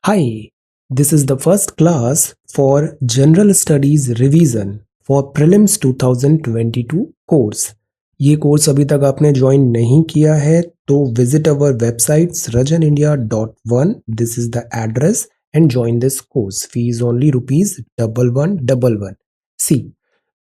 Hi, this is the first class for General Studies Revision for Prelims 2022 course. ये course अभी तक आपने join नहीं किया है तो visit our website srajanindia.1. This is the address and join this course. Fees only ₹1111। See,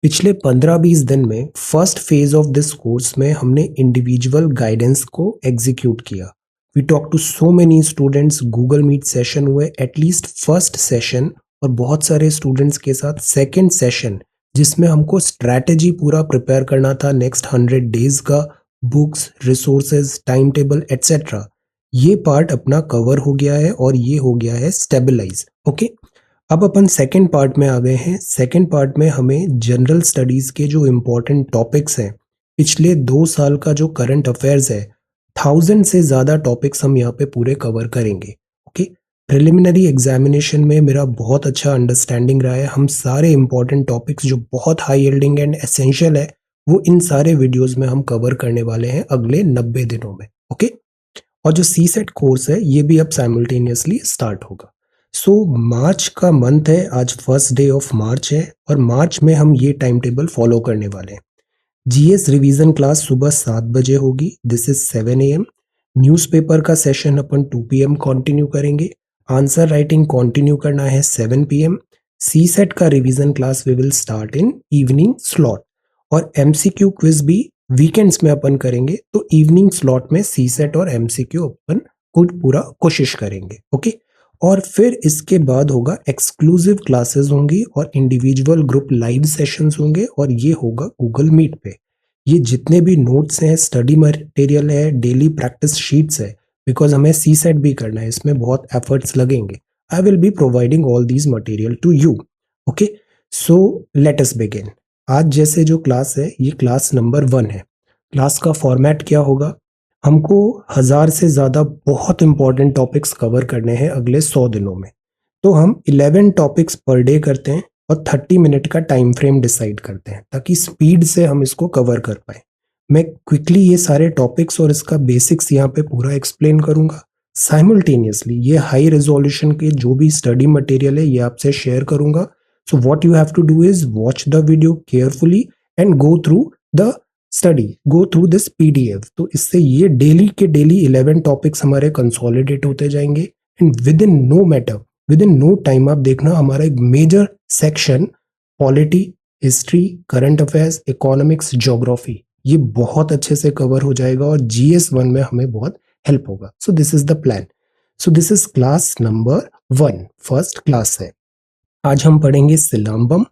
पिछले 15-20 दिन में first phase of this course में हमने इंडिविजुअल गाइडेंस को एग्जीक्यूट किया। We talk to so many students, Google Meet session हुए, at least first session, और बहुत सारे स्टूडेंट्स के साथ सेकंड सेशन जिसमें हमको स्ट्रैटेजी पूरा प्रिपेयर करना था नेक्स्ट 100 डेज का, books, resources, time table etcetera. ये पार्ट अपना कवर हो गया है और ये हो गया है स्टेबलाइज। ओके, अब अपन सेकंड पार्ट में आ गए हैं। सेकंड पार्ट में हमें जनरल स्टडीज के जो इम्पोर्टेंट टॉपिक्स हैं, पिछले 2 साल का जो करंट अफेयर्स है, 1000 से ज़्यादा टॉपिक्स हम यहाँ पे पूरे कवर करेंगे। ओके, प्रिलिमिनरी एग्जामिनेशन में मेरा बहुत अच्छा अंडरस्टैंडिंग रहा है। हम सारे इंपॉर्टेंट टॉपिक्स जो बहुत हाई यील्डिंग एंड एसेंशियल है वो इन सारे वीडियोस में हम कवर करने वाले हैं अगले 90 दिनों में। ओके, और जो सी सेट कोर्स है ये भी अब साइमल्टेनियसली स्टार्ट होगा। सो मार्च का मंथ है, आज फर्स्ट डे ऑफ मार्च है और मार्च में हम ये टाइम टेबल फॉलो करने वाले हैं। जीएस रिवीजन क्लास सुबह 7 बजे होगी, दिस इज 7 AM। न्यूज़पेपर का सेशन अपन 2 PM कंटिन्यू करेंगे। आंसर राइटिंग कंटिन्यू करना है 7 PM। सी सेट का revision class we will start in evening slot, और एमसीक्यू क्विज भी वीकेंड्स में अपन करेंगे, तो इवनिंग स्लॉट में सी सेट और एमसीक्यू अपन कुछ पूरा कोशिश करेंगे। ओके, और फिर इसके बाद होगा एक्सक्लूसिव क्लासेस होंगी और इंडिविजुअल ग्रुप लाइव सेशंस होंगे, और ये होगा गूगल मीट पे। ये जितने भी नोट्स हैं, स्टडी मटेरियल है, डेली प्रैक्टिस शीट्स है, बिकॉज हमें सी सेट भी करना है, इसमें बहुत एफर्ट्स लगेंगे। I will be providing all these material to you. Okay, so let us begin. आज जैसे जो क्लास है ये क्लास नंबर 1 है। क्लास का फॉर्मेट क्या होगा? हमको 1000 से ज़्यादा बहुत इंपॉर्टेंट टॉपिक्स कवर करने हैं अगले 100 दिनों में, तो हम 11 टॉपिक्स पर डे करते हैं और 30 मिनट का टाइम फ्रेम डिसाइड करते हैं ताकि स्पीड से हम इसको कवर कर पाए। मैं क्विकली ये सारे टॉपिक्स और इसका बेसिक्स यहाँ पे पूरा एक्सप्लेन करूंगा। साइमल्टेनियसली ये हाई रेजोल्यूशन के जो भी स्टडी मटेरियल है ये आपसे शेयर करूंगा। So what you have to do is watch the video carefully and go through the study, go through this PDF। तो इससे ये डेली के डेली 11 टॉपिक्स हमारे कंसोलिडेट होते जाएंगे and within no matter, within no time आप देखना हमारा एक major section polity, history, current affairs, economics, geography, ये बहुत अच्छे से कवर हो जाएगा और GS1 में हमें बहुत हेल्प होगा। सो this is the plan. So this is class number 1, first class है। आज हम पढ़ेंगे सिलाम्बम,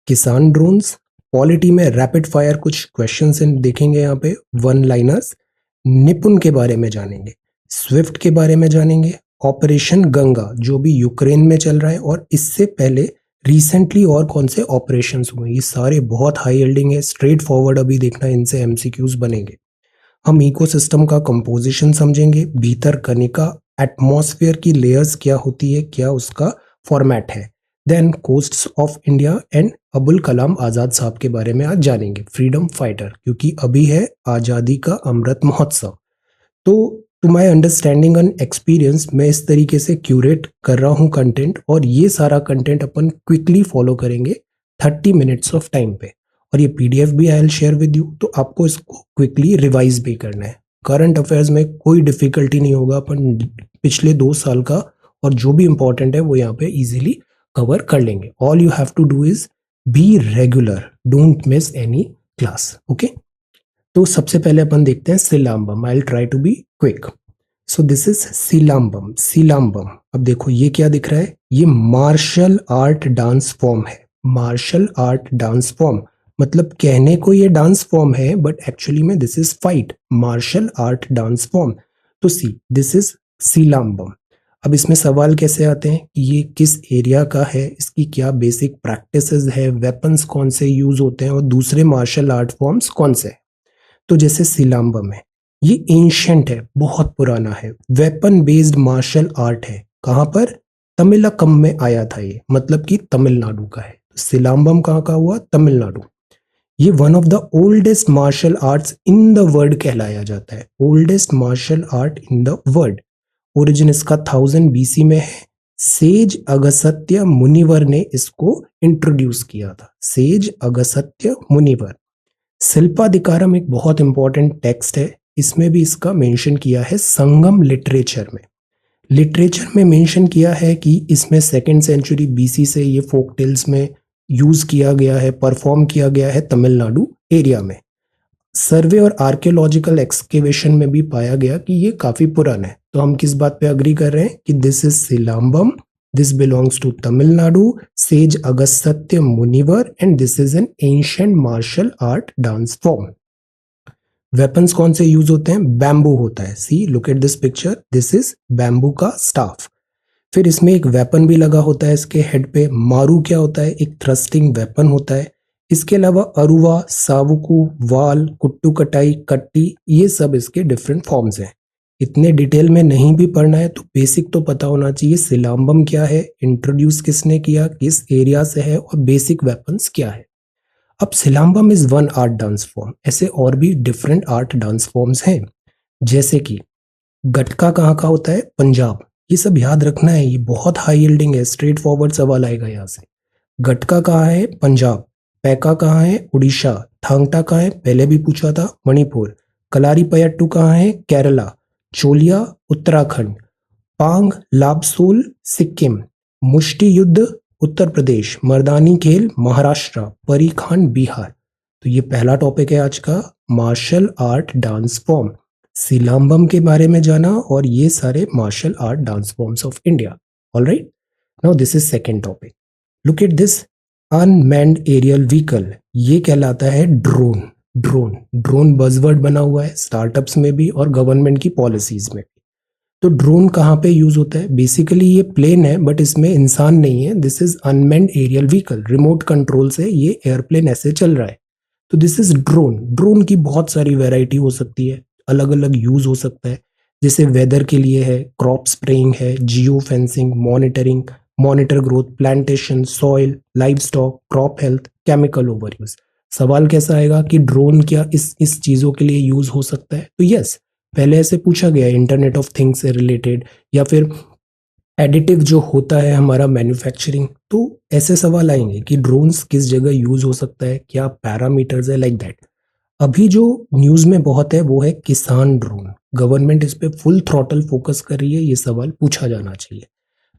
किसान ड्रोन्स, पॉलिटी में रैपिड फायर कुछ क्वेश्चंस देखेंगे यहाँ पे, वन लाइनर्स, निपुण के बारे में जानेंगे, स्विफ्ट के बारे में जानेंगे, ऑपरेशन गंगा जो भी यूक्रेन में चल रहा है, और इससे पहले रिसेंटली और कौन से ऑपरेशंस हुए, ये सारे बहुत हाई यील्डिंग है, स्ट्रेट फॉरवर्ड अभी देखना, इनसे MCQs बनेंगे। हम इकोसिस्टम का कंपोजिशन समझेंगे, भीतर कनिका, एटमॉस्फेयर की लेयर्स क्या होती है, क्या उसका फॉर्मेट है। Then coasts of India and Abul Kalam Azad साहब के बारे में आज जानेंगे, फ्रीडम फाइटर, क्योंकि अभी है आज़ादी का अमृत महोत्सव। तो to my understanding and experience मैं इस तरीके से क्यूरेट कर रहा हूँ कंटेंट, और ये सारा कंटेंट अपन क्विकली फॉलो करेंगे 30 मिनट्स ऑफ टाइम पे, और ये PDF भी I will share with you, तो आपको इसको क्विकली रिवाइज भी करना है। करंट अफेयर्स में कोई डिफिकल्टी नहीं होगा, अपन पिछले 2 साल का और जो भी इंपॉर्टेंट है वो यहाँ पे इजीली कवर कर लेंगे। All you have to do is be regular, don't miss any class. Okay, तो सबसे पहले अपन देखते हैं Silambam. I will try to be quick. So this is Silambam. Silambam, अब देखो ये क्या दिख रहा है, ये मार्शल आर्ट डांस फॉर्म है। मार्शल आर्ट डांस फॉर्म मतलब कहने को ये डांस फॉर्म है, बट एक्चुअली में this is fight, martial art dance form. तो सी, दिस इज सिलाम्बम। अब इसमें सवाल कैसे आते हैं कि ये किस एरिया का है, इसकी क्या बेसिक प्रैक्टिसेस है, वेपन्स कौन से यूज होते हैं, और दूसरे मार्शल आर्ट फॉर्म्स कौन से हैं। तो जैसे सिलाम्बम है, ये एंशिएंट है, बहुत पुराना है, वेपन बेस्ड मार्शल आर्ट है। कहाँ पर? तमिलकम में आया था ये, मतलब कि तमिलनाडु का है। सिलाम्बम कहाँ का हुआ? तमिलनाडु। ये one of the oldest martial arts in the world कहलाया जाता है, oldest martial art in the world. Origin इसका 1000 BC में है। सेज अगस्त्य मुनिवर ने इसको इंट्रोड्यूस किया था, सेज अगस्त्य मुनिवर। शिल्पाधिकारम एक बहुत इंपॉर्टेंट टेक्स्ट है, इसमें भी इसका मेंशन किया है संगम लिटरेचर में। लिटरेचर में मेंशन किया है कि इसमें 2nd सेंचुरी बीसी से ये फोक टेल्स में यूज किया गया है, परफॉर्म किया गया है तमिलनाडु एरिया में। सर्वे और आर्कियोलॉजिकल एक्सकेवेशन में भी पाया गया कि ये काफी पुराना है। तो हम किस बात पे अग्री कर रहे हैं कि this is Silambam, this belongs to Tamil Nadu, sage Agastya Munivar, and this is an ancient martial art dance form. Weapons कौन से यूज होते हैं? बैम्बू होता है। See look at this picture, this is bamboo का स्टाफ। फिर इसमें एक वेपन भी लगा होता है इसके हेड पे। मारू क्या होता है? एक थ्रस्टिंग वेपन होता है। इसके अलावा अरुवा, सावुकू, वाल, कुट्टू कटाई, कट्टी, ये सब इसके डिफरेंट फॉर्म्स हैं। इतने डिटेल में नहीं भी पढ़ना है तो बेसिक तो पता होना चाहिए सिलाम्बम क्या है, इंट्रोड्यूस किसने किया, किस एरिया से है, और बेसिक वेपन्स क्या है। अब Silambam is one art dance form, ऐसे और भी डिफरेंट आर्ट डांस फॉर्म्स हैं, जैसे कि गटका कहाँ का होता है? पंजाब। ये सब याद रखना है, ये बहुत हाई यील्डिंग है, स्ट्रेट फॉरवर्ड सवाल आएगा यहाँ से। गटका कहाँ है? पंजाब। पैका कहाँ है? उड़ीसा। थांगटा कहाँ है? पहले भी पूछा था, मणिपुर। कलारी पयट्टू कहाँ है? केरला। चोलिया उत्तराखंड। पांग लाबसोल सिक्किम। मुष्टि युद्ध उत्तर प्रदेश। मर्दानी खेल महाराष्ट्र। परीखान बिहार। तो ये पहला टॉपिक है आज का, martial art dance form. Silambam के बारे में जाना और ये सारे martial art dance forms of India. Alright, now this is second topic. Look at this unmanned aerial vehicle, ये कहलाता है ड्रोन। ड्रोन ड्रोन बजवर्ड बना हुआ है स्टार्टअप्स में भी और गवर्नमेंट की पॉलिसीज में भी। तो ड्रोन कहाँ पे यूज होता है? बेसिकली ये प्लेन है बट इसमें इंसान नहीं है। This is unmanned aerial vehicle, remote control से ये एयरप्लेन ऐसे चल रहा है। तो दिस इज ड्रोन। ड्रोन की बहुत सारी वेराइटी हो सकती है, अलग अलग यूज हो सकता है, जैसे वेदर के लिए है, क्रॉप स्प्रेइंग है, geo fencing, monitoring, monitor growth, plantation, soil, live stock, crop health, chemical over use. सवाल कैसा आएगा कि ड्रोन क्या इस चीजों के लिए यूज हो सकता है? तो यस, पहले ऐसे पूछा गया इंटरनेट ऑफ थिंग्स से रिलेटेड, या फिर एडिटिव जो होता है हमारा मैन्युफैक्चरिंग, तो ऐसे सवाल आएंगे कि ड्रोन्स किस जगह यूज हो सकता है, क्या पैरामीटर्स है, लाइक दैट। अभी जो न्यूज में बहुत है वो है किसान ड्रोन। गवर्नमेंट इस पे फुल थ्रॉटल फोकस कर रही है, ये सवाल पूछा जाना चाहिए।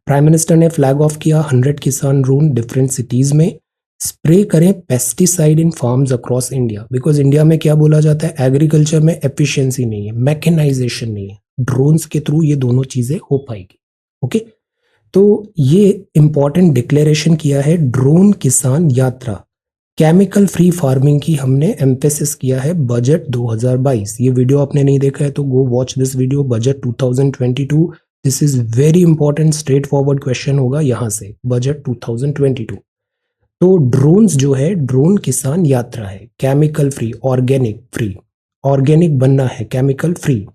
प्राइम मिनिस्टर ने फ्लैग ऑफ किया 100 किसान ड्रोन डिफरेंट सिटीज में। स्प्रे करें pesticide in farms across India, because India में क्या बोला जाता है, एग्रीकल्चर में एफिशिएंसी नहीं है, मैकेनाइजेशन नहीं है। ड्रोन्स के थ्रू ये दोनों चीजें हो पाएगी। ओके, तो ये इंपॉर्टेंट डिक्लेरेशन किया है ड्रोन किसान यात्रा। केमिकल फ्री फार्मिंग की हमने एम्फेसिस किया है बजट 2022। ये वीडियो आपने नहीं देखा है तो go watch this video, budget 2022। This is very important, straight forward question होगा यहाँ से, बजट 2022। तो ड्रोन्स जो है, ड्रोन किसान यात्रा है, chemical free, organic free, organic बनना है, chemical free.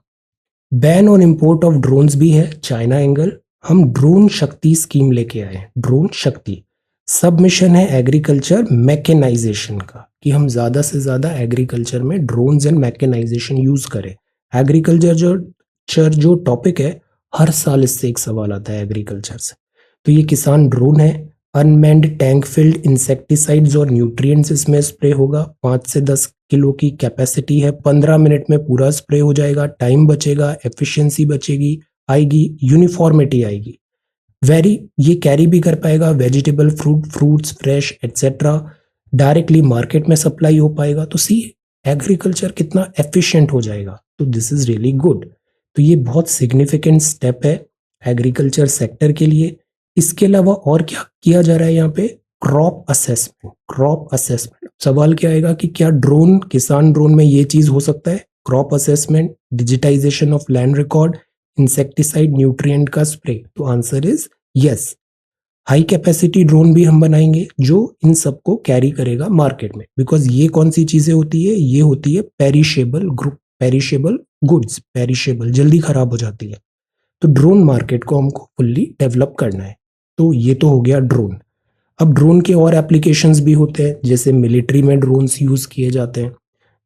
Ban on import of drones भी है, चाइना एंगल। हम ड्रोन शक्ति स्कीम लेके आए हैं, ड्रोन शक्ति। सब मिशन है एग्रीकल्चर मैकेनाइजेशन का, कि हम ज्यादा से ज्यादा एग्रीकल्चर में ड्रोन्स एंड मैकेनाइजेशन यूज करें। एग्रीकल्चर जो टॉपिक है, हर साल इससे एक सवाल आता है एग्रीकल्चर से। तो ये किसान ड्रोन है। अनमैन्ड टैंक फिल्ड इंसेक्टिसाइड्स और न्यूट्रिएंट्स इसमें स्प्रे होगा। 5 से 10 किलो की कैपेसिटी है, 15 मिनट में पूरा स्प्रे हो जाएगा, टाइम बचेगा, एफिशिएंसी बचेगी, आएगी, यूनिफॉर्मिटी आएगी। ये कैरी भी कर पाएगा vegetable, fruits fresh etcetera, directly market में सप्लाई हो पाएगा। तो सी एग्रीकल्चर कितना एफिशिएंट हो जाएगा, तो दिस इज रियली गुड। तो ये बहुत सिग्निफिकेंट स्टेप है एग्रीकल्चर सेक्टर के लिए। इसके अलावा और क्या किया जा रहा है यहाँ पे? Crop assessment. क्रॉप असेसमेंट, सवाल क्या आएगा कि क्या ड्रोन, किसान ड्रोन में ये चीज हो सकता है? Crop assessment, digitisation of land record, insecticide, nutrient का स्प्रे। तो answer is yes. High capacity drone भी हम बनाएंगे जो इन सबको कैरी करेगा मार्केट में, बिकॉज ये कौन सी चीजें होती है? ये होती है पेरिशेबल गुड्स, पेरिशेबल, जल्दी खराब हो जाती है। तो ड्रोन मार्केट को हमको फुल्ली डेवलप करना है। तो ये तो हो गया ड्रोन। अब ड्रोन के और एप्लीकेशंस भी होते हैं, जैसे मिलिट्री में ड्रोन्स यूज किए जाते हैं।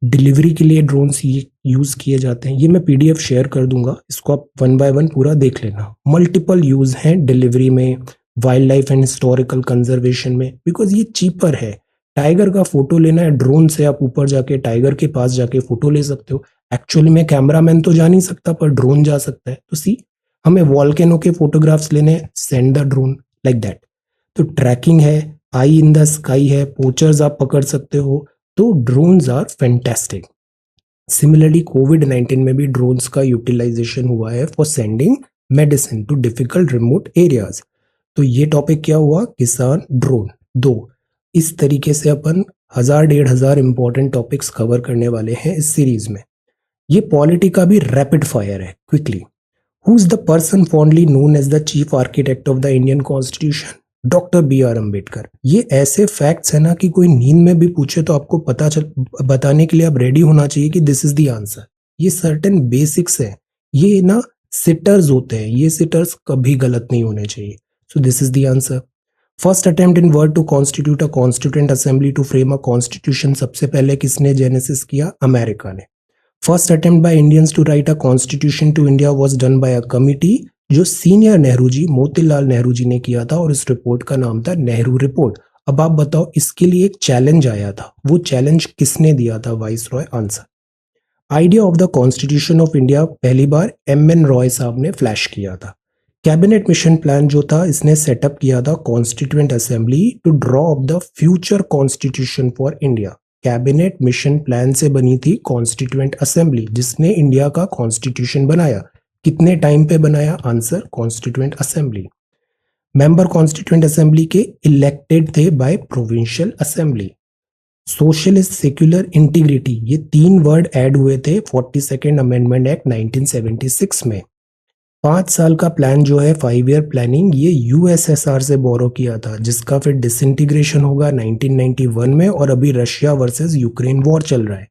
डिलीवरी के लिए ड्रोन्स ये यूज किए जाते हैं। ये मैं पीडीएफ शेयर कर दूंगा, इसको आप वन बाय वन पूरा देख लेना। मल्टीपल यूज हैं डिलीवरी में, wild life and historical conservation में, बिकॉज ये चीपर है। टाइगर का फोटो लेना है, ड्रोन से आप ऊपर जाके टाइगर के पास जाके फोटो ले सकते हो। एक्चुअली में कैमरामैन तो जा नहीं सकता, पर ड्रोन जा सकता है। तो सी, हमें वॉल्केनो के फोटोग्राफ्स लेने, send the drone, like that. तो ट्रैकिंग है, आई इन द स्काई है, पोचर्स आप पकड़ सकते हो। तो ड्रोन्स आर फैंटास्टिक। सिमिलरली कोविड-19 में भी ड्रोन्स का यूटिलाइजेशन हुआ है for sending medicine to difficult remote areas. तो ये टॉपिक क्या हुआ, किसान ड्रोन दो। इस तरीके से अपन 1000-1500 इंपॉर्टेंट टॉपिक्स कवर करने वाले हैं इस सीरीज में। ये पॉलिटी का भी रैपिड फायर है, quickly. Who is the person fondly known as the chief architect of the Indian constitution? Doctor B R Ambedkar. ये ऐसे फैक्ट्स है ना कि कोई नींद में भी पूछे तो आपको बताने के लिए आप रेडी होना चाहिए कि दिस इज द आंसर। ये सर्टेन बेसिक्स है, ये ना सिटर्स होते हैं, ये सिटर्स कभी गलत नहीं होने चाहिए। So this is the answer. First attempt in world to constitute a constituent assembly to frame a constitution सबसे पहले किसने जेनेसिस किया? अमेरिका ने। First attempt by Indians to write a constitution to India was done by a committee, जो senior Nehru ji, Motilal Nehru ji ने किया था, और इस रिपोर्ट का नाम था नेहरू रिपोर्ट। अब आप बताओ, इसके लिए एक चैलेंज आया था, वो चैलेंज किसने दिया था? Vice Roy. Answer, idea of the constitution of India पहली बार एम.एन. रॉय साहब ने फ्लैश किया था। कैबिनेट मिशन प्लान जो था, इसने सेटअप किया था constituent assembly to draw up the future constitution for India. Cabinet mission plan से बनी थी कॉन्स्टिट्यूएंट असेंबली, जिसने इंडिया का कॉन्स्टिट्यूशन बनाया। कितने टाइम पे बनाया? Answer, constituent assembly. Member constituent assembly के इलेक्टेड थे by provincial assembly. Socialist secular integrity, ये 3 वर्ड ऐड हुए थे 42nd अमेंडमेंट एक्ट 1976 में। 5 साल का प्लान जो है, 5 ईयर प्लानिंग, ये यूएसएसआर से बोरो किया था, जिसका फिर डिसइंटीग्रेशन होगा 1991 में, और अभी रशिया वर्सेस यूक्रेन वॉर चल रहा है।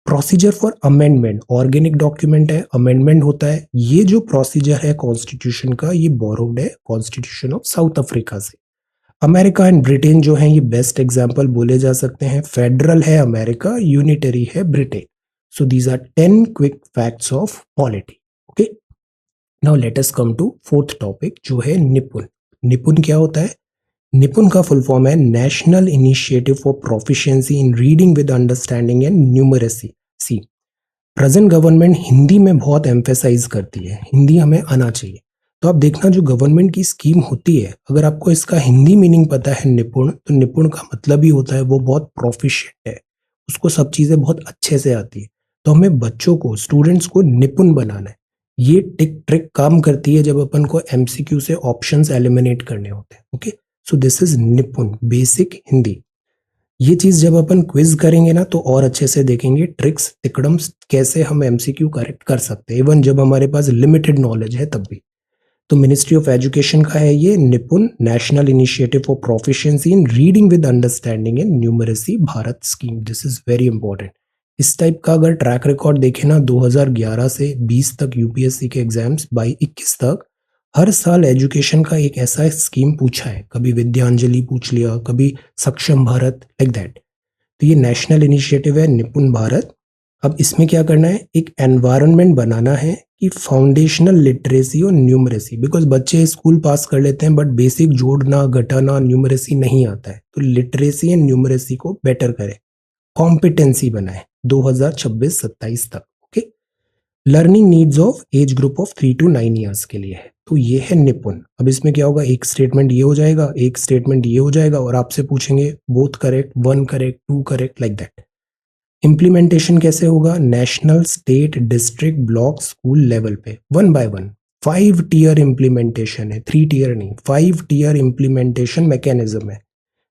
Procedure for amendment, organic document है, अमेंडमेंट होता है। ये जो प्रोसीजर है कॉन्स्टिट्यूशन का, ये बोरोड है कॉन्स्टिट्यूशन ऑफ साउथ अफ्रीका से। अमेरिका एंड ब्रिटेन जो है, ये बेस्ट एग्जांपल बोले जा सकते हैं। फेडरल है अमेरिका, यूनिटरी है Britain. So these are 10 quick facts of polity. Okay, now let us come to fourth topic, जो है निपुण। निपुण क्या होता है? निपुण का फुल फॉर्म है national initiative for proficiency in reading with understanding and numeracy. See, present government Hindi में बहुत emphasise करती है, हिंदी हमें आना चाहिए। तो आप देखना, जो गवर्नमेंट की स्कीम होती है, अगर आपको इसका हिंदी मीनिंग पता है निपुण, तो निपुण का मतलब ही होता है वो बहुत प्रोफिशिएंट है, उसको सब चीज़ें बहुत अच्छे से आती है। तो हमें बच्चों को, स्टूडेंट्स को निपुण बनाना है। ये ट्रिक काम करती है जब अपन को एमसीक्यू से ऑप्शंस एलिमिनेट करने होते हैं। ओके, सो दिस इज निपुण, बेसिक हिंदी। ये चीज जब अपन क्विज करेंगे ना, तो और अच्छे से देखेंगे ट्रिक्स तिकड़म्स, कैसे हम एमसीक्यू करेक्ट कर सकते हैं, इवन जब हमारे पास लिमिटेड नॉलेज है तब भी। तो मिनिस्ट्री ऑफ एजुकेशन का है ये निपुण, national initiative for proficiency in reading with understanding and numeracy Bharat scheme. This is very important. इस टाइप का अगर ट्रैक रिकॉर्ड देखें ना, 2011 से 20 तक यूपीएससी के एग्जाम्स, 22-21 तक, हर साल एजुकेशन का एक ऐसा स्कीम पूछा है। कभी विद्यांजलि पूछ लिया, कभी सक्षम भारत, लाइक दैट। तो ये नेशनल इनिशिएटिव है निपुण भारत। अब इसमें क्या करना है, एक एनवायरनमेंट बनाना है कि फाउंडेशनल लिटरेसी और न्यूमरेसी, बिकॉज बच्चे स्कूल पास कर लेते हैं बट बेसिक जोड़ना घटाना न्यूमरेसी नहीं आता है। तो लिटरेसी एंड न्यूमरेसी को बेटर करें, कॉम्पिटेंसी बनाए 2026-27 तक। Okay, learning needs of age group of 3 to 9 years के लिए है। तो ये है निपुण। अब इसमें क्या होगा, एक स्टेटमेंट ये हो जाएगा, एक स्टेटमेंट ये हो जाएगा, और आपसे पूछेंगे both correct, 1 correct, 2 correct, like that. Implementation कैसे होगा? National, state, district, block, school level पे 1 by 1। 5 टीयर इम्प्लीमेंटेशन है, 3 टीयर नहीं, 5 टीयर इम्प्लीमेंटेशन मैकेनिज्म है।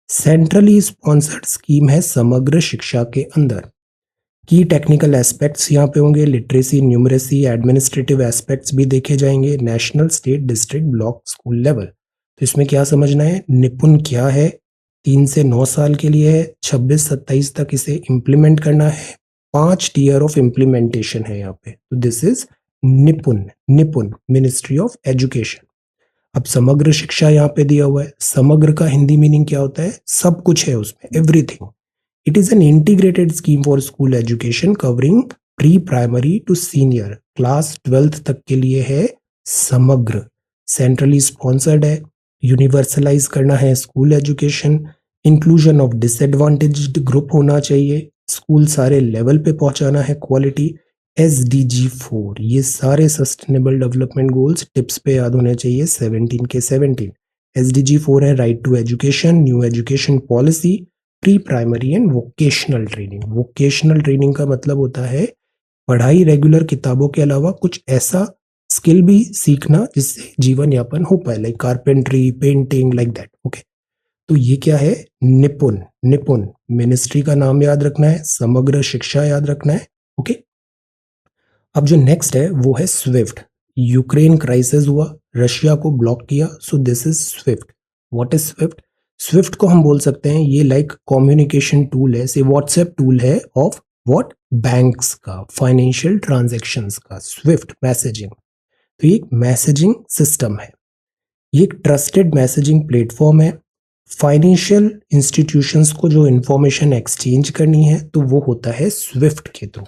सेंट्रली स्पॉन्सर्ड स्कीम है समग्र शिक्षा के अंदर। की टेक्निकल एस्पेक्ट्स यहाँ पे होंगे, लिटरेसी, न्यूमरेसी, एडमिनिस्ट्रेटिव एस्पेक्ट्स भी देखे जाएंगे, national, state, district, block, school level. तो इसमें क्या समझना है, निपुण क्या है, 3 से 9 साल के लिए है, 26-27 तक इसे इम्प्लीमेंट करना है। 5 टीयर ऑफ इम्प्लीमेंटेशन है यहाँ पे। तो दिस इज निपुण, निपुण, मिनिस्ट्री ऑफ एजुकेशन। अब समग्र शिक्षा यहाँ पे दिया हुआ है। समग्र का हिंदी मीनिंग क्या होता है? सब कुछ है उसमें, everything. It is an integrated scheme for school education covering pre primary to senior, class 12th तक के लिए है, समग्र, सेंट्रली स्पॉन्सर्ड है, यूनिवर्सलाइज करना है school education, inclusion of disadvantaged group होना चाहिए, स्कूल सारे लेवल पे पहुंचाना है, क्वालिटी, SDG 4, ये सारे सस्टेनेबल डेवलपमेंट गोल्स टिप्स पे याद होने चाहिए 17 के 17। SDG 4 है right to education, new education policy, pre primary and vocational training. Vocational training का मतलब होता है पढ़ाई रेगुलर किताबों के अलावा कुछ ऐसा स्किल भी सीखना जिससे जीवन यापन हो पाए, like carpentry, painting, like that. Okay, तो ये क्या है, निपुण, निपुण मिनिस्ट्री का नाम याद रखना है, समग्र शिक्षा याद रखना है। ओके, अब जो नेक्स्ट है वो है स्विफ्ट। यूक्रेन क्राइसिस हुआ, रशिया को ब्लॉक किया, सो this is Swift. What is Swift? Swift को हम बोल सकते हैं ये लाइक कम्युनिकेशन टूल है, से व्हाट्सएप टूल है ऑफ व्हाट, बैंक्स का, फाइनेंशियल ट्रांजैक्शंस का। स्विफ्ट मैसेजिंग, तो ये एक मैसेजिंग सिस्टम है, ये एक ट्रस्टेड मैसेजिंग प्लेटफॉर्म है। फाइनेंशियल इंस्टीट्यूशंस को जो इंफॉर्मेशन एक्सचेंज करनी है तो वो होता है स्विफ्ट के through.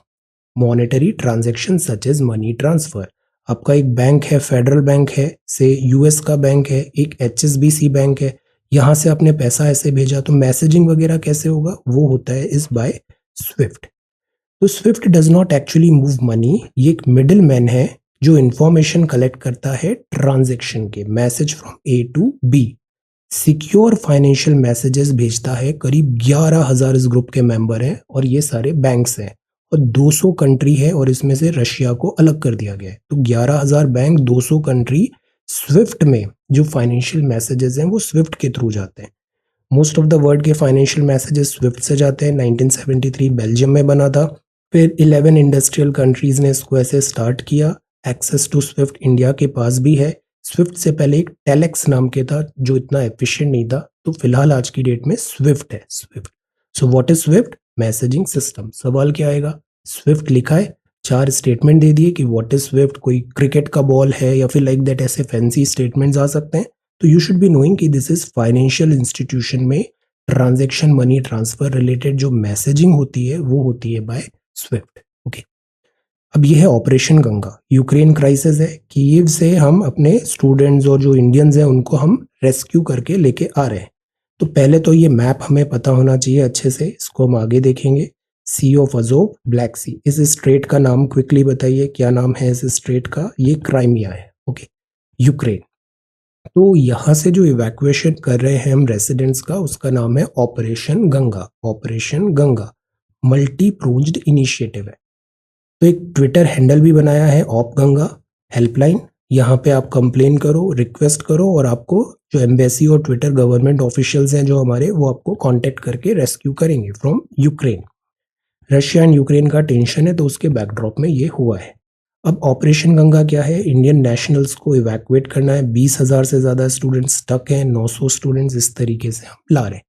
Monetary transaction such as money transfer, आपका एक बैंक है, फेडरल बैंक है, से यूएस का बैंक है, एक HSBC बैंक है, यहां से आपने पैसा ऐसे भेजा, तो मैसेजिंग वगैरह कैसे होगा, वो होता है इस बाय स्विफ्ट। तो Swift does not actually move money, ये एक मिडिल मैन है जो इंफॉर्मेशन कलेक्ट करता है ट्रांजैक्शन के, message from A to B, secure financial messages भेजता है। करीब 11,000 इस ग्रुप के मेंबर हैं और ये सारे बैंक्स हैं, और 200 कंट्री है और इसमें से रशिया को अलग कर दिया गया है। तो 11,000 बैंक, 200 कंट्री, स्विफ्ट में जो फाइनेंशियल मैसेजेस हैं वो स्विफ्ट के थ्रू जाते हैं। मोस्ट ऑफ द वर्ल्ड के फाइनेंशियल मैसेजेस स्विफ्ट से जाते हैं। 1973 बेल्जियम में बना था, फिर 11 इंडस्ट्रियल कंट्रीज ने इसको ऐसे स्टार्ट किया। एक्सेस टू स्विफ्ट इंडिया के पास भी है। स्विफ्ट से पहले एक टेलेक्स नाम के था जो इतना एफिशिएंट नहीं था, तो फिलहाल आज की डेट में स्विफ्ट है, Swift. So what is Swift? Messaging system. सवाल क्या आएगा, स्विफ्ट लिखा है, 4 स्टेटमेंट दे दिए कि व्हाट इज स्विफ्ट, कोई क्रिकेट का बॉल है या फिर लाइक दैट, ऐसे फैंसी स्टेटमेंट्स आ सकते हैं। तो यू शुड बी नोइंग कि दिस इज फाइनेंशियल इंस्टीट्यूशन में ट्रांजैक्शन, मनी ट्रांसफर रिलेटेड जो मैसेजिंग होती है वो होती है बाय स्विफ्ट। ओके, अब ये है ऑपरेशन गंगा। यूक्रेन क्राइसिस है, कीव से हम अपने स्टूडेंट्स और जो इंडियंस हैं उनको हम रेस्क्यू करके लेके आ रहे हैं। तो पहले तो ये मैप हमें पता होना चाहिए अच्छे से, इसको हम आगे देखेंगे। सी ऑफ अजोव, ब्लैक सी, इस स्ट्रेट का नाम क्विकली बताइए, क्या नाम है इस स्ट्रेट का? ये क्राइमिया है। Okay, Ukraine. तो यहाँ से जो इवैक्यूएशन कर रहे हैं हम रेसिडेंट्स का, उसका नाम है operation Ganga. Operation Ganga multi pronged initiative है। तो एक ट्विटर हैंडल भी बनाया है, ऑप गंगा हेल्पलाइन। यहाँ पे आप कंप्लेन करो, रिक्वेस्ट करो, और आपको जो एम्बेसी और ट्विटर गवर्नमेंट ऑफिशियल्स हैं जो हमारे, वो आपको कांटेक्ट करके रेस्क्यू करेंगे from Ukraine. Russia and Ukraine का टेंशन है तो उसके बैकड्रॉप में ये हुआ है। अब ऑपरेशन गंगा क्या है? इंडियन नेशनल्स को इवैक्यूएट करना है। 20,000 से ज़्यादा स्टूडेंट्स स्टक हैं, 900 स्टूडेंट्स इस तरीके से हम ला रहे हैं।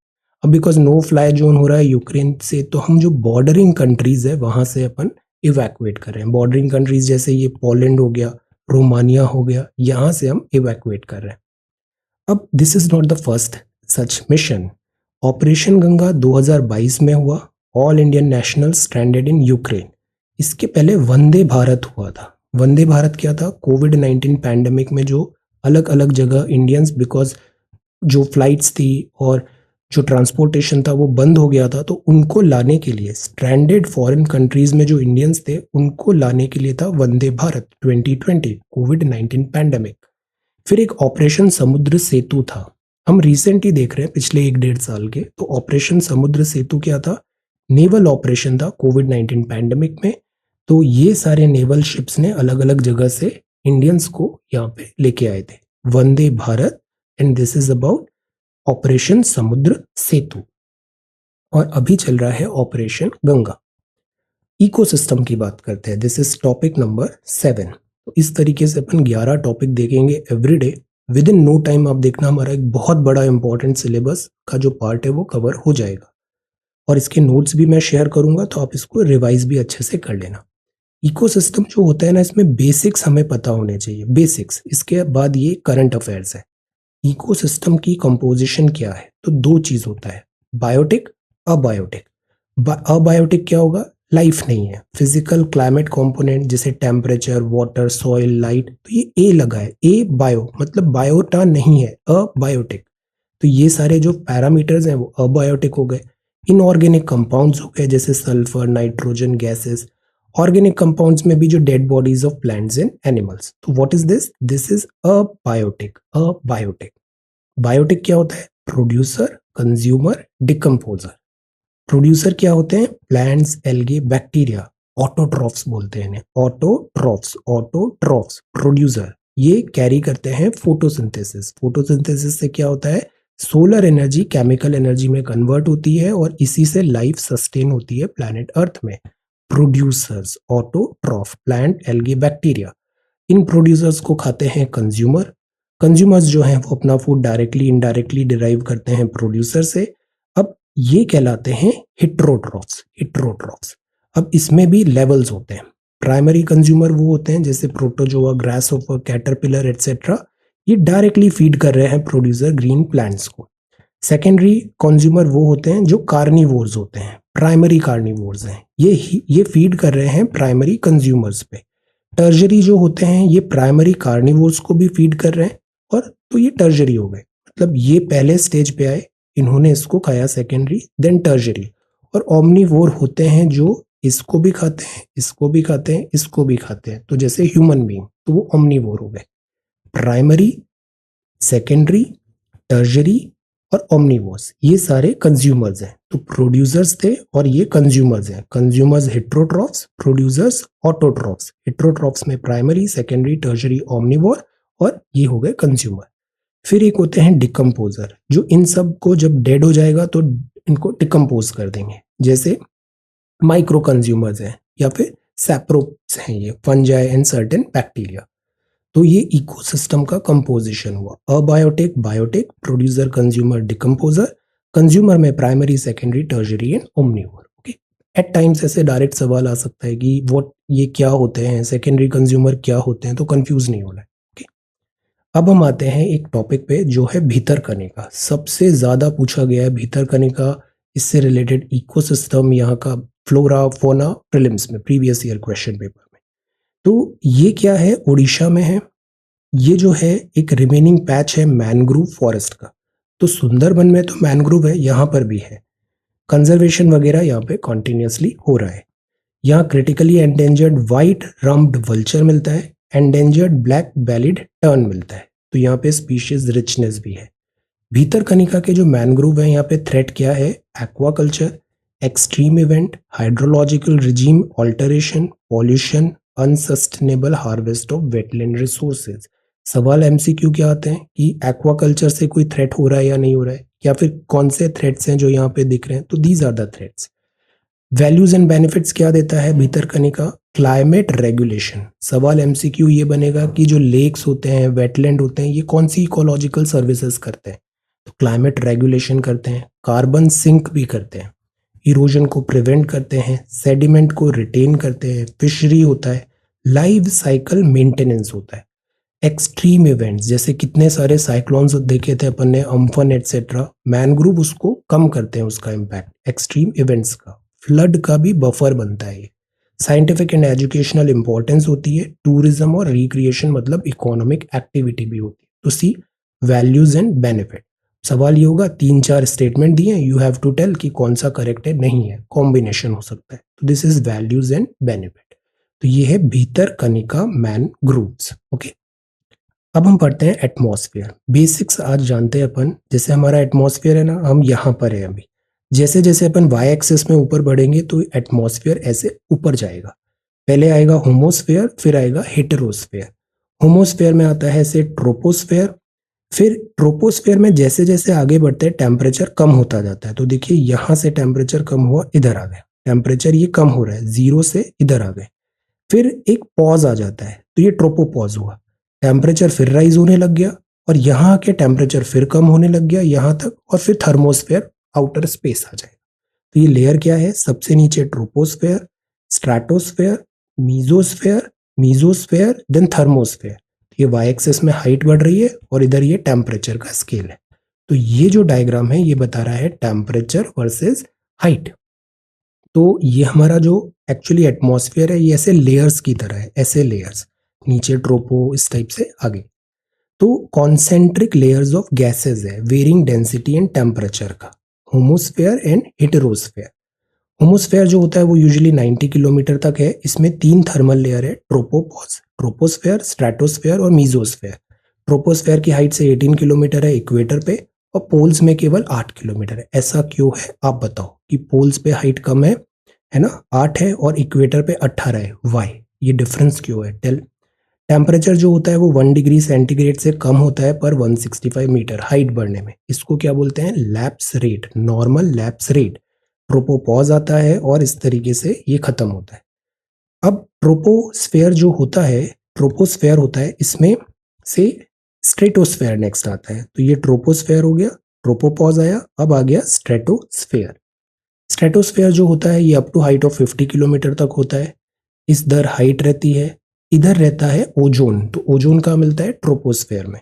अब बिकॉज नो फ्लाई जोन हो रहा है यूक्रेन से, तो हम जो बॉर्डरिंग कंट्रीज है वहां से अपन इवैक्यूएट कर रहे हैं। बॉर्डरिंग कंट्रीज जैसे ये पोलैंड हो गया, रोमानिया हो गया, यहाँ से हम इवैक्यूएट कर रहे हैं। अब this is not the first such mission. Operation Ganga 2022 में हुआ, all Indian national stranded in Ukraine. इसके पहले वंदे भारत हुआ था। वंदे भारत क्या था? कोविड-19 पैंडेमिक में जो अलग अलग जगह इंडियंस, बिकॉज जो फ्लाइट्स थी और जो ट्रांसपोर्टेशन था वो बंद हो गया था, तो उनको लाने के लिए, स्ट्रैंडेड फॉरेन कंट्रीज में जो इंडियंस थे उनको लाने के लिए था वंदे भारत 2020 कोविड-19 पैंडेमिक। फिर एक ऑपरेशन समुद्र सेतु था, हम रिसेंटली देख रहे हैं पिछले 1-1.5 साल के। तो ऑपरेशन समुद्र सेतु क्या था? नेवल ऑपरेशन था कोविड-19 पैंडेमिक में। तो ये सारे नेवल शिप्स ने अलग अलग जगह से इंडियंस को यहाँ पे लेके आए थे, Vande Bharat, and this is about operation Samudra Setu. और अभी चल रहा है ऑपरेशन गंगा। इकोसिस्टम की बात करते हैं, दिस इज टॉपिक नंबर 7। तो इस तरीके से अपन 11 टॉपिक देखेंगे everyday. Within no time आप देखना हमारा एक बहुत बड़ा इंपॉर्टेंट सिलेबस का जो पार्ट है वो कवर हो जाएगा, और इसके नोट्स भी मैं शेयर करूंगा, तो आप इसको रिवाइज भी अच्छे से कर लेना। इकोसिस्टम जो होता है ना, इसमें बेसिक्स हमें पता होने चाहिए, बेसिक्स। इसके बाद ये करंट अफेयर्स है। इकोसिस्टम की कंपोजिशन क्या है? तो 2 चीज होता है, बायोटिक, अबायोटिक। अबायोटिक क्या होगा? लाइफ नहीं है। फिजिकल क्लाइमेट कंपोनेंट जैसे टेम्परेचर, वाटर, सॉइल, लाइट, तो ये ए लगा है। ए बायो मतलब बायोटा नहीं है, अबायोटिक। तो ये सारे जो पैरामीटर्स हैं वो अबायोटिक हो गए। इनऑर्गेनिक कंपाउंड्स हो गए जैसे sulphur, nitrogen gases. Organic compounds में भी जो dead bodies of plants and animals. तो what is this? This is abiotic. Abiotic. Biotic क्या होता है? Producer, consumer, decomposer. प्रोड्यूसर क्या होते हैं? Plants, algae, bacteria. ऑटोट्रॉफ्स बोलते हैं इन्हें। Autotrophs, autotrophs producer. ये कैरी करते हैं फोटोसिंथेसिस। फोटोसिंथेसिस से क्या होता है? सोलर एनर्जी केमिकल एनर्जी में कन्वर्ट होती है और इसी से लाइफ सस्टेन होती है प्लैनेट अर्थ में। Producers, autotroph, plant, algae, bacteria. इन प्रोड्यूसर्स को खाते हैं कंज्यूमर। कंज्यूमर्स जो हैं वो अपना फूड डायरेक्टली इनडायरेक्टली डिराइव करते हैं प्रोड्यूसर से। अब ये कहलाते हैं हिट्रोट्रॉफ्स। हिट्रोट्रॉफ्स। अब इसमें भी लेवल्स होते हैं। प्राइमरी कंज्यूमर वो होते हैं जैसे प्रोटोजोआ, ग्रासहोपर, कैटरपिलर एटसेट्रा। ये डायरेक्टली फीड कर रहे हैं प्रोड्यूसर ग्रीन प्लांट्स को। सेकेंडरी कंज्यूमर वो होते हैं जो कार्निवोर्स होते हैं। प्राइमरी कार्निवोर्स हैं, ये फीड कर रहे हैं प्राइमरी कंज्यूमर्स पे। टर्जरी जो होते हैं ये प्राइमरी कार्निवोर्स को भी फीड कर रहे हैं, और तो ये टर्जरी हो गए। मतलब ये पहले स्टेज पे आए, इन्होंने इसको खाया, सेकेंडरी, देन टर्जरी। और ओमनीवोर होते हैं जो इसको भी खाते हैं, इसको भी खाते हैं, इसको भी खाते हैं। तो जैसे ह्यूमन बीइंग, तो वो ओमनीवोर हो गए। प्राइमरी, सेकेंडरी, टर्जरी और ओमनीवोर्स, ये सारे कंज्यूमर्स हैं। तो प्रोड्यूसर्स थे और ये कंज्यूमर्स हैं। Consumers heterotrophs, producers autotrophs. Heterotrophs में प्राइमरी, सेकेंडरी, टर्जरी, ओमनीवोर, और ये हो गए कंज्यूमर। फिर एक होते हैं डिकम्पोजर, जो इन सब को जब डेड हो जाएगा तो इनको डिकम्पोज कर देंगे। जैसे माइक्रो कंज्यूमर्स हैं या फिर सैप्रोप्स हैं, ये फंजाई एंड सर्टेन बैक्टीरिया। तो ये इकोसिस्टम का कंपोजिशन हुआ। Abiotic, biotic, producer, consumer, decomposer. Consumer में primary, secondary, tertiary and omnivore. Okay. At times ऐसे डायरेक्ट सवाल आ सकता है कि व्हाट, ये क्या होते हैं, सेकेंडरी कंज्यूमर क्या होते हैं, तो कंफ्यूज नहीं होना है। ओके। अब हम आते हैं एक टॉपिक पे जो है भीतरकनिका। सबसे ज्यादा पूछा गया है भीतरकनिका, इससे रिलेटेड इकोसिस्टम, यहाँ का फ्लोरा फोना प्रीलिम्स में, प्रीवियस ईयर क्वेश्चन पेपर में। तो ये क्या है? उड़ीसा में है। ये जो है एक रिमेनिंग पैच है मैनग्रूव फॉरेस्ट का। तो सुंदरबन में तो मैनग्रूव है, यहाँ पर भी है। कंजर्वेशन वगैरह यहाँ पे कॉन्टिन्यूसली हो रहा है। यहाँ critically endangered white rumped vulture मिलता है, एंडेंजर्ड ब्लैक बेलिड टर्न मिलता है। तो यहाँ पे स्पीशीज रिचनेस भी है। भीतरकनिका के जो मैनग्रोव है, यहाँ पे थ्रेट क्या है? Aquaculture, extreme event, hydrological regime alteration, pollution, unsustainable harvest of wetland resources. सवाल एमसीक्यू क्या आते हैं कि एक्वाकल्चर से कोई थ्रेट हो रहा है या नहीं हो रहा है, या फिर कौन से थ्रेट्स हैं जो यहाँ पे दिख रहे हैं। तो these are the threats. Values and benefits क्या देता है भीतरकनिका? Climate regulation. सवाल एमसीक्यू ये बनेगा कि जो लेक्स होते हैं, वेटलैंड होते हैं, ये कौन सी इकोलॉजिकल सर्विसेज करते हैं? तो क्लाइमेट रेगुलेशन करते हैं, कार्बन सिंक भी करते हैं, इरोजन को प्रिवेंट करते हैं, सेडिमेंट को रिटेन करते हैं, फिशरी होता है, लाइव साइकिल मेंटेनेंस होता है। एक्सट्रीम इवेंट्स जैसे कितने सारे साइक्लोन्स देखे थे अपन ने, अम्फन एटसेट्रा, मैनग्रोव उसको कम करते हैं, उसका इम्पैक्ट एक्सट्रीम इवेंट्स का। फ्लड का भी बफर बनता है ये। साइंटिफिक एंड एजुकेशनल इंपॉर्टेंस होती है। टूरिज्म और रिक्रिएशन मतलब इकोनॉमिक एक्टिविटी भी होती है। तो सी वैल्यूज एंड बेनिफिट। सवाल ये होगा, 3-4 स्टेटमेंट दिए, यू हैव टू टेल कि कौन सा करेक्ट है, नहीं है, कॉम्बिनेशन हो सकता है। तो this is values and benefit. तो ये है भीतरकनिका मैनग्रोव्स। ओके। अब हम पढ़ते हैं एटमॉस्फेयर। बेसिक्स आज जानते हैं अपन। जैसे हमारा एटमॉस्फेयर है ना, हम यहाँ पर है अभी। जैसे जैसे अपन वाई एक्सिस में ऊपर बढ़ेंगे तो एटमॉस्फेयर ऐसे ऊपर जाएगा। पहले आएगा होमोस्फेयर, फिर आएगा हेटेरोस्फेयर। होमोस्फेयर में आता है ऐसे ट्रोपोस्फेयर। फिर ट्रोपोस्फेयर में जैसे जैसे आगे बढ़ते हैं टेम्परेचर कम होता जाता है। तो देखिए यहाँ से टेम्परेचर कम हुआ, इधर आ गया, टेम्परेचर ये कम हो रहा है, 0 से इधर आ गए। फिर एक पॉज आ जाता है, तो ये ट्रोपोपॉज हुआ। टेम्परेचर फिर राइज होने लग गया, और यहाँ आके टेम्परेचर फिर कम होने लग गया यहाँ तक, और फिर थर्मोस्फेयर, आउटर स्पेस आ जाएगा। तो ये लेयर क्या है? सबसे नीचे troposphere, stratosphere, mesosphere, mesosphere, then thermosphere. ये वाई एक्सिस में हाइट बढ़ रही है और इधर ये टेम्परेचर का स्केल है। तो ये जो डायग्राम है ये बता रहा है टेम्परेचर वर्सेस हाइट। तो ये हमारा जो एक्चुअली एटमॉस्फेयर है ये ऐसे लेयर्स की तरह है, ऐसे लेयर्स, नीचे ट्रोपो, इस टाइप से आगे। तो कॉन्सेंट्रिक लेयर्स ऑफ गैसेस है वेरिंग डेंसिटी एंड टेम्परेचर का, होमोस्फेयर एंड हेटेरोस्फेयर। होमोस्फेयर जो होता है वो यूजुअली 90 किलोमीटर तक है। इसमें 3 थर्मल लेयर है, ट्रोपोपॉज, ट्रोपोस्फेयर, स्ट्रेटोस्फेयर और मीजोस्फेयर। ट्रोपोस्फेयर की हाइट से 18 किलोमीटर है इक्वेटर पे, और पोल्स में केवल 8 किलोमीटर है। ऐसा क्यों है आप बताओ कि पोल्स पे हाइट कम है ना, 8 है, और इक्वेटर पे 18 है, वाई? ये डिफरेंस क्यों है? टेल। टेम्परेचर जो होता है वो 1 डिग्री सेंटीग्रेड से कम होता है पर 165 मीटर हाइट बढ़ने में। इसको क्या बोलते हैं? Lapse rate, normal lapse rate. Tropopause आता है और इस तरीके से ये खत्म होता है। अब ट्रोपोस्फेयर होता है, इसमें से स्ट्रेटोस्फेयर नेक्स्ट आता है। तो ये ट्रोपोस्फेयर हो गया, ट्रोपोपॉज आया, अब आ गया स्ट्रेटोस्फेयर। स्ट्रेटोस्फेयर जो होता है ये up to height of 50 kilometre तक होता है। इस दर हाइट रहती है। इधर रहता है ओजोन, तो ओजोन कहाँ मिलता है? ट्रोपोस्फेयर में।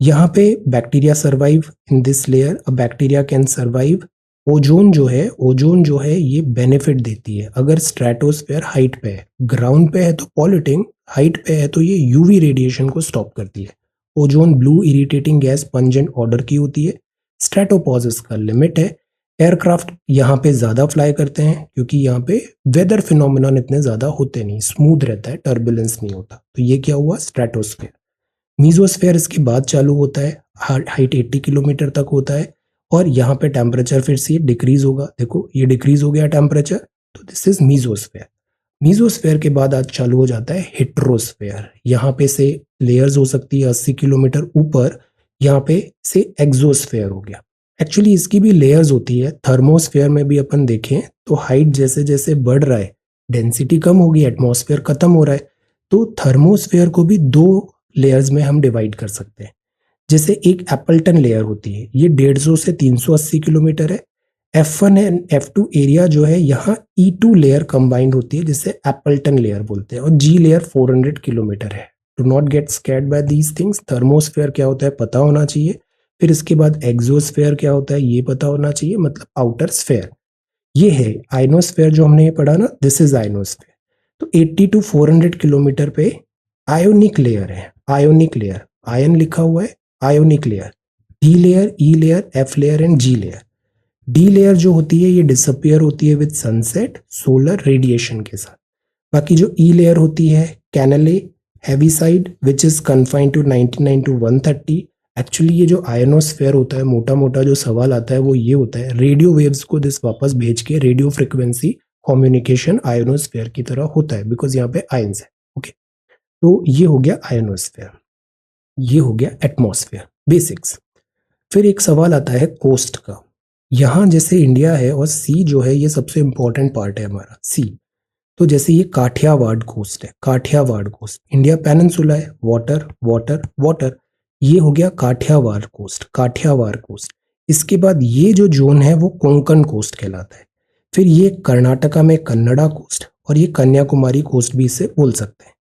यहाँ पे bacteria survive in this layer, a bacteria can survive. Ozone जो है ये बेनिफिट देती है अगर स्ट्रेटोस्फेयर हाइट पे है। ग्राउंड पे है तो पॉल्यूटिंग, हाइट पे है तो ये यूवी रेडिएशन को स्टॉप करती है। Ozone blue irritating gas pungent order की होती है। स्ट्रेटोपॉज का लिमिट है। एयरक्राफ्ट यहाँ पे ज्यादा फ्लाई करते हैं क्योंकि यहाँ पे वेदर फिनोमिनॉन इतने ज्यादा होते नहीं, स्मूथ रहता है, टर्बुलेंस नहीं होता। तो ये क्या हुआ? स्ट्रेटोस्फेयर। मीजोस्फेयर इसके बाद चालू होता है, हाइट 80 किलोमीटर तक होता है, और यहाँ पे टेम्परेचर फिर से डिक्रीज होगा। देखो ये डिक्रीज हो गया टेम्परेचर, तो दिस इज मीजोस्फेयर। मीजोस्फेयर के बाद आज चालू हो जाता है हेट्रोस्फेयर। यहाँ पे से लेयर्स हो सकती है 80 किलोमीटर ऊपर, यहाँ पे से एक्सोस्फेयर हो गया। एक्चुअली इसकी भी लेयर्स होती है। थर्मोस्फेयर में भी अपन देखें तो हाइट जैसे जैसे बढ़ रहा है, डेंसिटी कम होगी, एटमॉस्फेयर खत्म हो रहा है, तो थर्मोस्फेयर को भी 2 लेयर्स में हम डिवाइड कर सकते हैं। जैसे एक एप्पल्टन लेयर होती है, ये 150 से 380 किलोमीटर है। F1 एंड F2 एरिया जो है यहाँ E2 लेयर कंबाइंड होती है जिसे एप्पल्टन लेयर बोलते हैं, और G लेयर 400 किलोमीटर है। Do not get scared by these things. Thermosphere क्या होता है पता होना चाहिए। फिर इसके बाद एक्सोस्फेयर क्या होता है ये पता होना चाहिए, मतलब आउटर स्फेयर। ये है आइनोस्फेयर जो हमने ये पढ़ा ना, दिस इज आइनोस्फेयर। तो 80 टू 400 किलोमीटर पे आयोनिक लेयर है। आयोनिक लेयर, आयन लिखा हुआ है, ionic layer. D layer, E layer, F layer and G layer. D layer जो होती है ये डिसअपियर होती है विद सनसेट सोलर रेडिएशन के साथ। बाकी जो ई लेयर होती है, Kennelly, Heaviside, which is confined to 99 to 130। Actually ये जो आयनोस्फेयर होता है, मोटा मोटा जो सवाल आता है वो ये होता है, रेडियो वेव्स को दिस वापस भेज के रेडियो फ्रिक्वेंसी कम्युनिकेशन आयनोस्फेयर की तरह होता है, बिकॉज यहाँ पे आयंस है। ओके, तो ये हो गया आयनोस्फेयर, ये हो गया एटमॉस्फेयर बेसिक्स। फिर एक सवाल आता है कोस्ट का। यहाँ जैसे इंडिया है और सी जो है ये सबसे इंपॉर्टेंट पार्ट है हमारा, सी। तो जैसे ये काठियावाड़ कोस्ट है, काठियावाड़ कोस्ट, इंडिया पेनिनसुला है, वाटर वाटर वाटर, ये हो गया काठियावाड़ कोस्ट, काठियावाड़ कोस्ट। इसके बाद ये जो जोन है वो कोंकण कोस्ट कहलाता है। फिर ये कर्नाटका में कन्नड़ा कोस्ट, और ये कन्याकुमारी कोस्ट भी इसे बोल सकते हैं,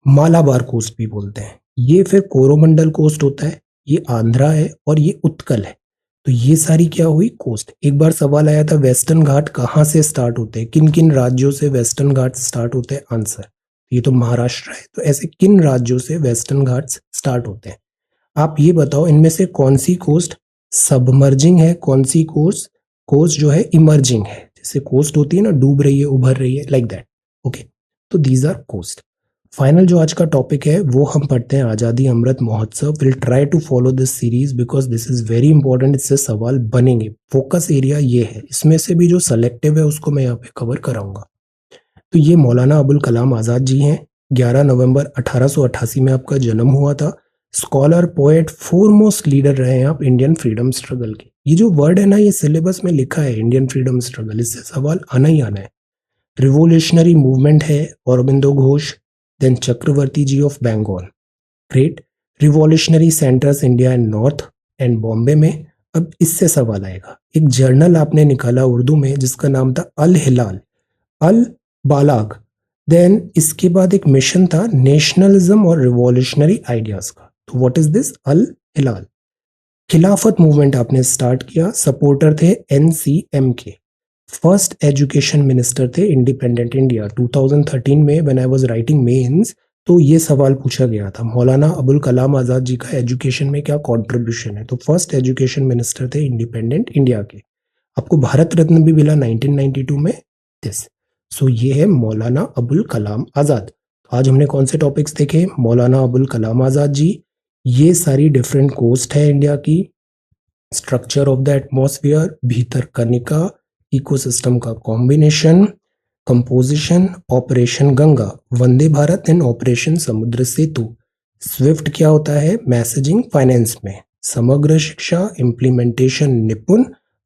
मालाबार कोस्ट भी बोलते हैं। ये फिर कोरोमंडल कोस्ट होता है, ये आंध्रा है, और ये उत्कल है। तो ये सारी क्या हुई? कोस्ट। एक बार सवाल आया था वेस्टर्न घाट कहाँ से स्टार्ट होते हैं, किन किन राज्यों से वेस्टर्न घाट स्टार्ट होते हैं? आंसर ये तो महाराष्ट्र है। तो ऐसे किन राज्यों से वेस्टर्न घाट्स स्टार्ट होते हैं? आप ये बताओ इनमें से कौन सी कोस्ट सबमर्जिंग है, कौन सी कोस्ट कोस्ट जो है इमर्जिंग है। जैसे कोस्ट होती है ना, डूब रही है, उभर रही है, लाइक दैट। ओके, तो दीज आर कोस्ट। फाइनल जो आज का टॉपिक है वो हम पढ़ते हैं Azadi Amrit Mahotsav. Will try to follow this series because this is very important. इससे सवाल बनेंगे। फोकस एरिया ये है, इसमें से भी जो सेलेक्टिव है उसको मैं यहाँ पे कवर कराऊंगा। तो ये मौलाना अबुल कलाम आज़ाद जी हैं। 11 नवंबर 1888 में आपका जन्म हुआ था। स्कॉलर, पोएट, फोरमोस्ट लीडर रहे हैं आप इंडियन फ्रीडम स्ट्रगल के। ये जो वर्ड है ना, ये सिलेबस में लिखा है इंडियन फ्रीडम स्ट्रगल, इससे सवाल आना ही आना है। रिवोल्यूशनरी मूवमेंट है Aurobindo Ghosh, then Chakravarti ji of Bengal, great. Revolutionary centres India and north end Bombay में। अब इससे सवाल आएगा, एक जर्नल आपने निकाला उर्दू में जिसका नाम था अल हिलाल, अल बालाग। देन इसके बाद एक मिशन था नेशनलिज्म और रिवॉल्यूशनरी आइडियाज का। तो what is this? Al Hilal. Khilafat movement आपने स्टार्ट किया, सपोर्टर थे एनसीएम के। फर्स्ट एजुकेशन मिनिस्टर थे इंडिपेंडेंट इंडिया 2013 में when I was writing mains, तो ये सवाल पूछा गया था मौलाना अबुल कलाम आज़ाद जी का एजुकेशन में क्या कंट्रीब्यूशन है। तो फर्स्ट एजुकेशन मिनिस्टर थे इंडिपेंडेंट इंडिया के। आपको भारत रत्न भी मिला 1992 में दिस। सो ये है मौलाना अबुल कलाम आज़ाद। आज हमने कौन से टॉपिक्स देखे? मौलाना अबुल कलाम आज़ाद जी, ये सारी डिफरेंट कोस्ट है इंडिया की, structure of the atmosphere, Bhitarkanika, ecosystem का combination, composition, operation Ganga, Vande Bharat and operation Samudra Setu, Swift क्या होता है? मैसेजिंग फाइनेंस में, समग्र शिक्षा, इम्प्लीमेंटेशन निपुण,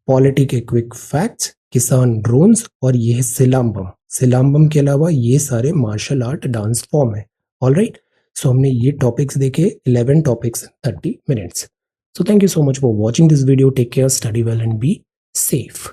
पॉलिटी के क्विक फैक्ट्स, किसान ड्रोन्स, और ये है सिलाम्बम। सिलाम्बम के अलावा ये सारे मार्शल आर्ट डांस फॉर्म है। ऑलराइट, सो हमने ये टॉपिक्स देखे, 11 topics in 30 minutes. So thank you so much for watching this video. Take care, study well and be safe.